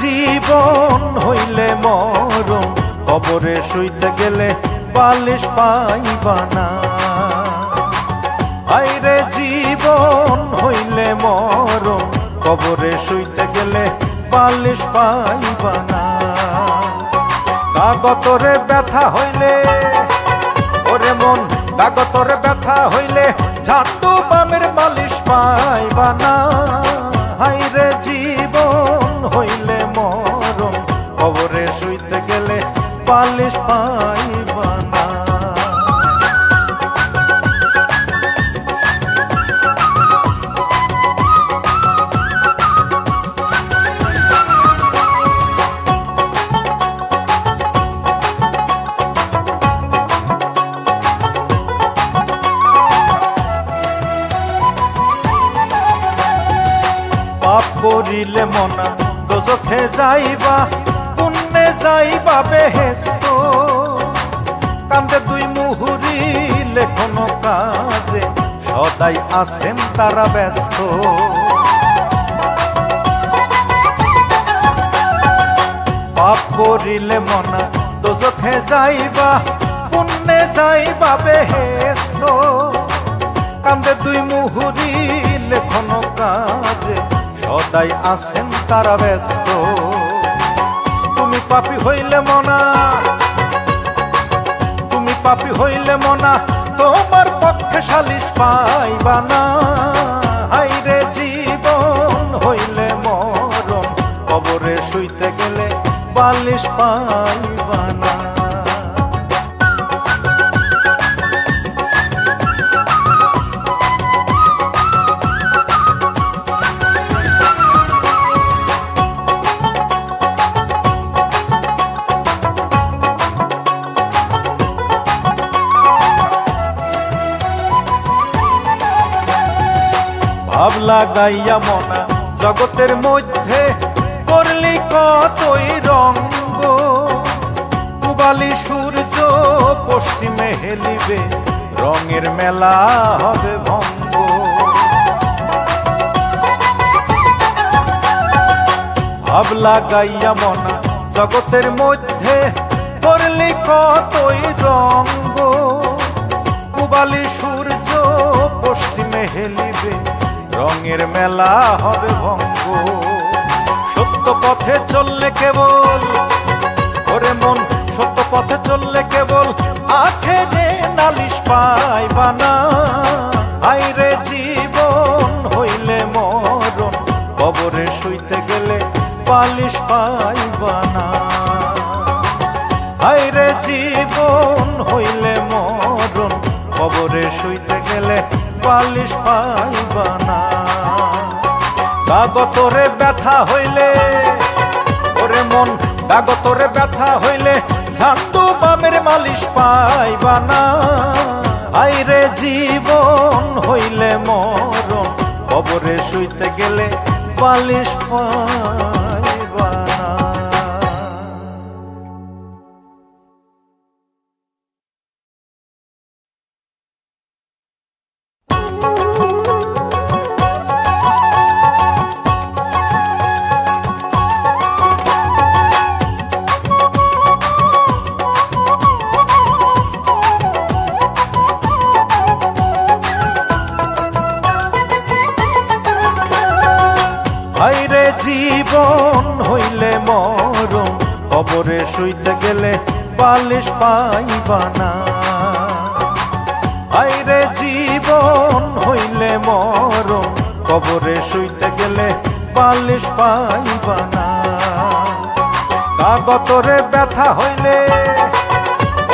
জীবন হইলে মরণ, কবরে শুইতে গেলে বালিশ পাইবা না। আইরে জীবন হইলে মরণ, কবরে শুইতে গেলে বালিশ পাইবা না। কাগতরে ব্যথা হইলে ওরে মন, কাগতরে ব্যথা হইলে ঝাঁটু বামের বালিশ পাইবা না। হাইরে জীবন হইলে মরণ, কবরে শুইতে গেলে বালিশ পাইবা না। পাপ করিলে মনা দোজখে যাইবা, পুণ্যে যাইবা বেহেশত। কান্দে দুই মুহুরি লেখনো কাজে, সদাই আছেন তারা ব্যস্ত। পাপ করিলে মনা দোজখে যাইবা, পুণ্যে যাইবা বেহেশত। কান্দে দুই মুহুরি লেখনো কাজে, সদাই আছেন তারা ব্যস্ত। তুমি পাপী হইলে মনা, তুমি পাপী হইলে মনা, তোমার পক্ষে সালিশ পাইবা না। হাইরে জীবন হইলে মরণ, কবরে শুইতে গেলে বালিশ পাইবা না। ভাব লাগাইয়া মনা জগতের মধ্যে করলি কতই রঙ্গ। পূবালি সূর্য পশ্চিমে হেলিবে, রঙের মেলা হবে ভঙ্গ। ভাব লাগাইয়া মনা জগতের মধ্যে করলি কতই রঙ্গ। পূবালি সূর্য পশ্চিমে হেলিবে, রঙের মেলা হবে ভঙ্গ। সত্য পথে চললে কেবল ওরে মন, সত্য পথে চললে কেবল আখেরে নালিশ পাইবা না। আইরে জীবন হইলে মরণ, কবরে শুইতে গেলে বালিশ পাইবা না। আইরে জীবন হইলে মরণ, কবরে শুইতে গেলে বালিশ পাইবা না। কাগতরে ব্যথা হইলে ওরে মন, কাগতরে ব্যথা হইলে ঝাঁটু বামের মালিশ পাইবা না। আইরে জীবন হইলে মরণ, কবরে শুইতে গেলে বালিশ পাইবা না। হাইরে জীবন হইলে মরণ, কবরে শুইতে গেলে বালিশ পাইবা না। হাইরে জীবন হইলে মরণ, কবরে শুইতে গেলে বালিশ পাইবা না। কাগতরে ব্যথা হইলে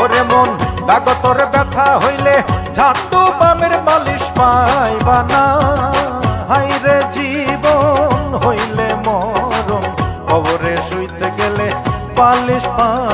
ওরে মন, কাগতরে ব্যথা হইলে ঝাঁটু বামের বালিশ পাইবা না। হাইরে জীবন হইলে মরণ, কবরে শুইতে গেলে বালিশ পাইবা